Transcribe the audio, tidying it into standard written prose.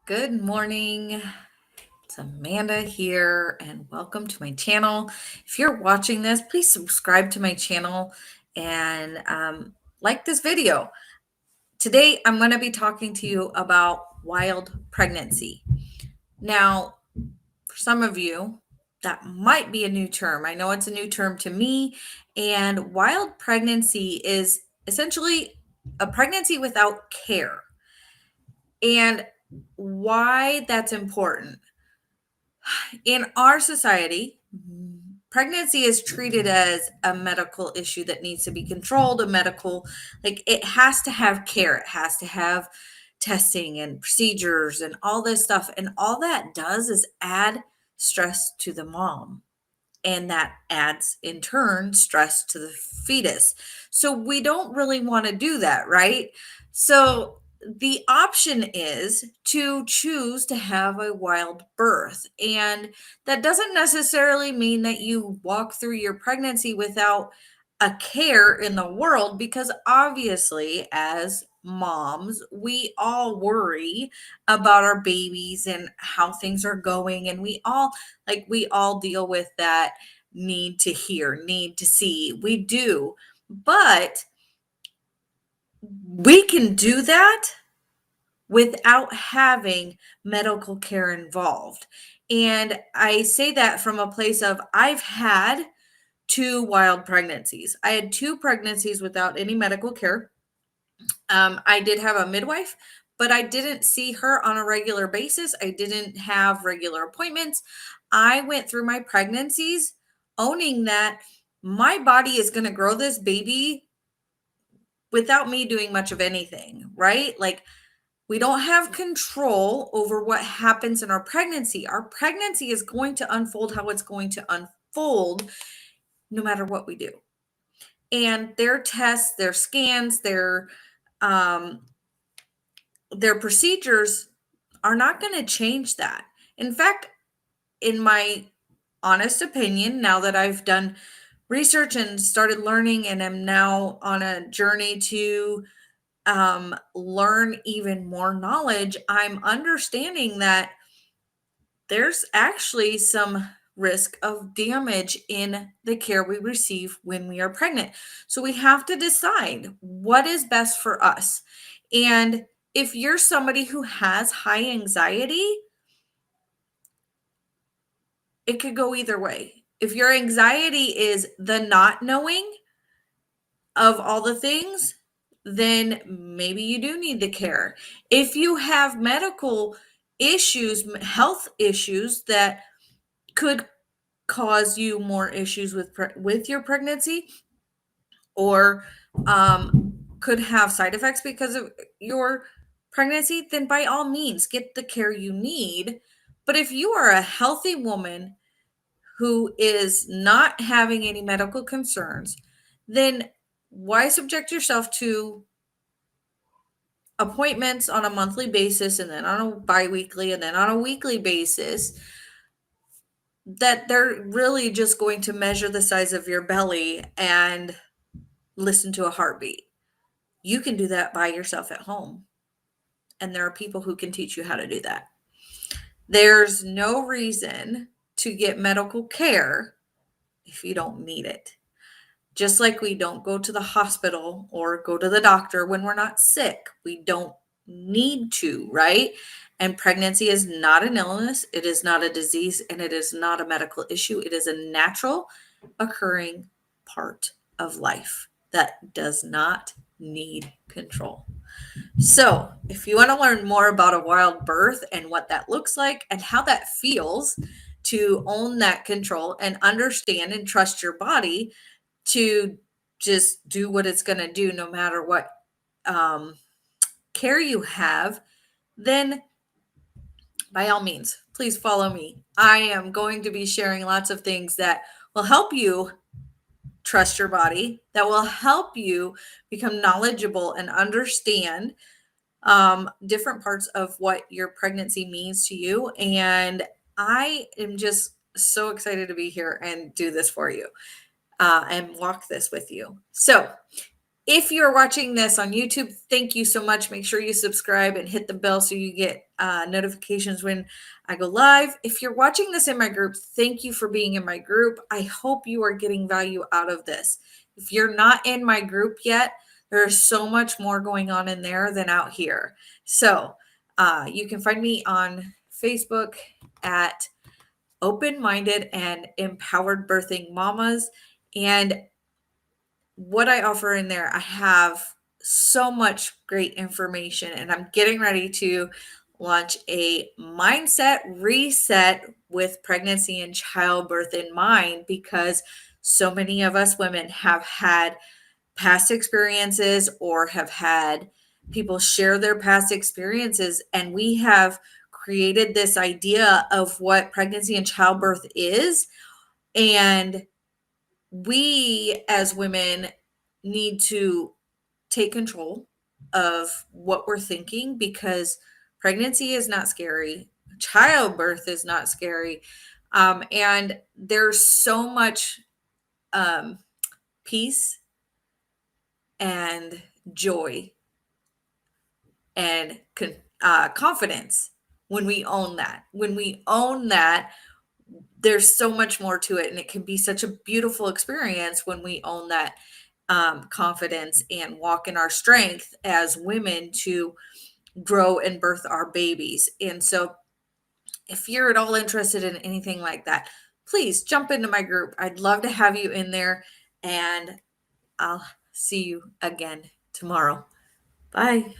Good morning. It's Amanda here, and welcome to my channel. If you're watching this, please subscribe to my channel and like this video. Today, I'm going to be talking to you about wild pregnancy. Now, for some of you, that might be a new term. I know it's a new term to me, and wild pregnancy is essentially a pregnancy without care. And why that's important. In our society, pregnancy is treated as a medical issue that needs to be controlled, like it has to have care, it has to have testing and procedures and all this stuff. And all that does is add stress to the mom. And that adds in turn stress to the fetus. So we don't really want to do that, right? So the option is to choose to have a wild birth. And that doesn't necessarily mean that you walk through your pregnancy without a care in the world, because obviously, as moms, we all worry about our babies and how things are going. And we all deal with that need to hear, need to see. We do. But we can do that without having medical care involved. And I say that from a place of I've had two wild pregnancies. I had two pregnancies without any medical care. I did have a midwife, but I didn't see her on a regular basis. I didn't have regular appointments. I went through my pregnancies owning that my body is going to grow this baby without me doing much of anything, right? Like, we don't have control over what happens in our pregnancy. Our pregnancy is going to unfold how it's going to unfold no matter what we do. And their tests, their scans, um, their procedures are not going to change that. In fact, in my honest opinion, now that I've done research and started learning and am now on a journey to learn even more knowledge, I'm understanding that there's actually some risk of damage in the care we receive when we are pregnant. So we have to decide what is best for us. And if you're somebody who has high anxiety, it could go either way. If your anxiety is the not knowing of all the things, then maybe you do need the care. If you have medical issues, health issues that could cause you more issues with your pregnancy, or could have side effects because of your pregnancy, then by all means get the care you need. But if you are a healthy woman who is not having any medical concerns, then why subject yourself to appointments on a monthly basis and then on a biweekly and then on a weekly basis that they're really just going to measure the size of your belly and listen to a heartbeat? You can do that by yourself at home. And there are people who can teach you how to do that. There's no reason to get medical care if you don't need it. Just like we don't go to the hospital or go to the doctor when we're not sick. We don't need to, right? And pregnancy is not an illness, it is not a disease, and it is not a medical issue. It is a natural occurring part of life that does not need control. So, if you want to learn more about a wild birth and what that looks like and how that feels to own that control and understand and trust your body to just do what it's going to do no matter what care you have, then by all means, please follow me. I am going to be sharing lots of things that will help you trust your body, that will help you become knowledgeable and understand different parts of what your pregnancy means to you. And I am just so excited to be here and do this for you and walk this with you. So If you're watching this on YouTube, thank you so much. Make sure you subscribe and hit the bell so you get notifications when I go live. If you're watching this in my group, thank you for being in my group. I hope you are getting value out of this. If you're not in my group yet, there's so much more going on in there than out here. So you can find me on Facebook at Open Minded and Empowered Birthing Mamas. And what I offer in there, I have so much great information, and I'm getting ready to launch a mindset reset with pregnancy and childbirth in mind, because so many of us women have had past experiences or have had people share their past experiences, and we have created this idea of what pregnancy and childbirth is. And we as women need to take control of what we're thinking, because pregnancy is not scary, childbirth is not scary, and there's so much peace and joy and confidence when we own that. When we own that, there's so much more to it, and it can be such a beautiful experience when we own that confidence and walk in our strength as women to grow and birth our babies. And so, if you're at all interested in anything like that, please jump into my group. I'd love to have you in there, and I'll see you again tomorrow. Bye.